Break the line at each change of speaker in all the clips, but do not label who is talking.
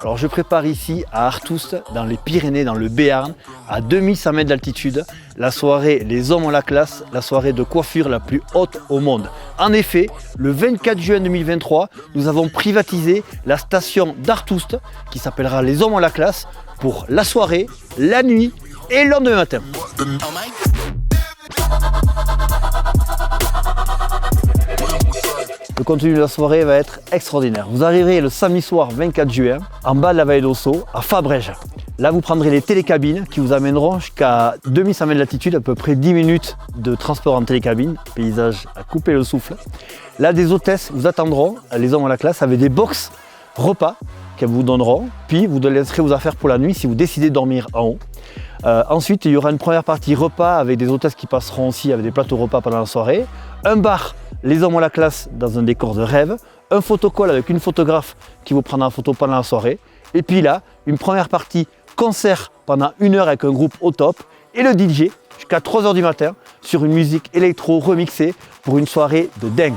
Alors je prépare ici à Arthoust, dans les Pyrénées, dans le Béarn, à 2100 mètres d'altitude, la soirée Les Hommes ont la classe, la soirée de coiffure la plus haute au monde. En effet, le 24 juin 2023, nous avons privatisé la station d'Arthoust, qui s'appellera Les Hommes ont la classe, pour la soirée, la nuit et le lendemain matin. Le contenu de la soirée va être extraordinaire. Vous arriverez le samedi soir 24 juin en bas de la vallée d'Ossau à Fabrèges. Là, vous prendrez les télécabines qui vous amèneront jusqu'à 2100 mètres d'altitude, à peu près 10 minutes de transport en télécabine. Paysage à couper le souffle. Là, des hôtesses vous attendront, Les Hommes ont la classe, avec des box repas qu'elles vous donneront. Puis, vous laisserez vos affaires pour la nuit si vous décidez de dormir en haut. Ensuite, il y aura une première partie repas avec des hôtesses qui passeront aussi avec des plateaux repas pendant la soirée. Un bar, Les Hommes ont la classe, dans un décor de rêve. Un photocall avec une photographe qui vous prendra en photo pendant la soirée. Et puis là, une première partie concert pendant 1 heure avec un groupe au top. Et le DJ jusqu'à 3h du matin sur une musique électro remixée pour une soirée de dingue.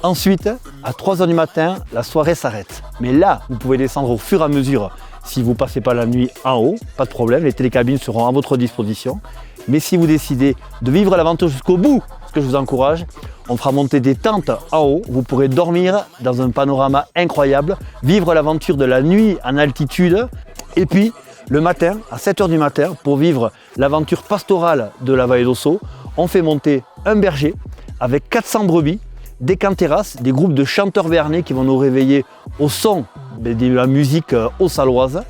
Ensuite, à 3h du matin, la soirée s'arrête. Mais là, vous pouvez descendre au fur et à mesure si vous ne passez pas la nuit en haut, pas de problème, les télécabines seront à votre disposition. Mais si vous décidez de vivre l'aventure jusqu'au bout, ce que je vous encourage, on fera monter des tentes en haut, vous pourrez dormir dans un panorama incroyable, vivre l'aventure de la nuit en altitude, et puis le matin, à 7h du matin, pour vivre l'aventure pastorale de la vallée d'Ossau, on fait monter un berger avec 400 brebis, des camps terrasses, des groupes de chanteurs béarnais qui vont nous réveiller au son de la musique haut-saloise.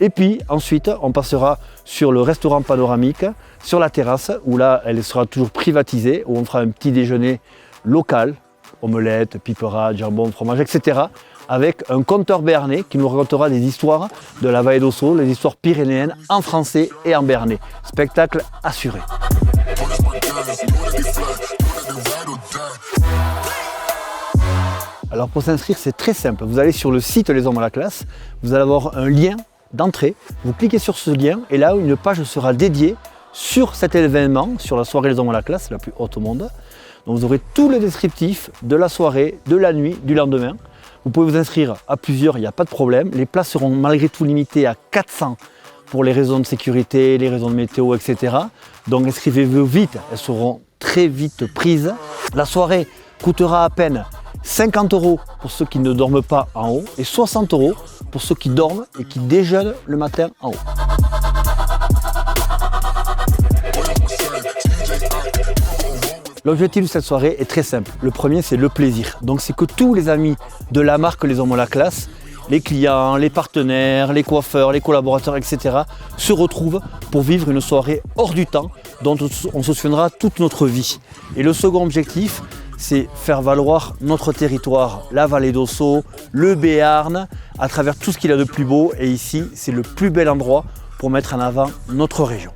Et puis ensuite, on passera sur le restaurant panoramique, sur la terrasse, où là, elle sera toujours privatisée, où on fera un petit déjeuner local, omelette, piperade, jambon, fromage, etc. avec un conteur béarnais qui nous racontera des histoires de la vallée d'Ossau, les histoires pyrénéennes en français et en béarnais. Spectacle assuré. Alors pour s'inscrire, c'est très simple. Vous allez sur le site Les Hommes ont la classe, vous allez avoir un lien d'entrée, vous cliquez sur ce lien et là une page sera dédiée sur cet événement, sur la soirée Les Hommes ont la classe, la plus haute au monde. Donc vous aurez tout le descriptif de la soirée, de la nuit, du lendemain. Vous pouvez vous inscrire à plusieurs, il n'y a pas de problème. Les places seront malgré tout limitées à 400 pour les raisons de sécurité, les raisons de météo, etc. Donc inscrivez-vous vite, elles seront très vite prises. La soirée coûtera à peine 50 € pour ceux qui ne dorment pas en haut et 60 € pour ceux qui dorment et qui déjeunent le matin en haut. L'objectif de cette soirée est très simple. Le premier, c'est le plaisir. Donc c'est que tous les amis de la marque Les Hommes ont la classe, les clients, les partenaires, les coiffeurs, les collaborateurs, etc. se retrouvent pour vivre une soirée hors du temps dont on se souviendra toute notre vie. Et le second objectif, c'est faire valoir notre territoire, la vallée d'Ossau, le Béarn, à travers tout ce qu'il a de plus beau. Et ici, c'est le plus bel endroit pour mettre en avant notre région.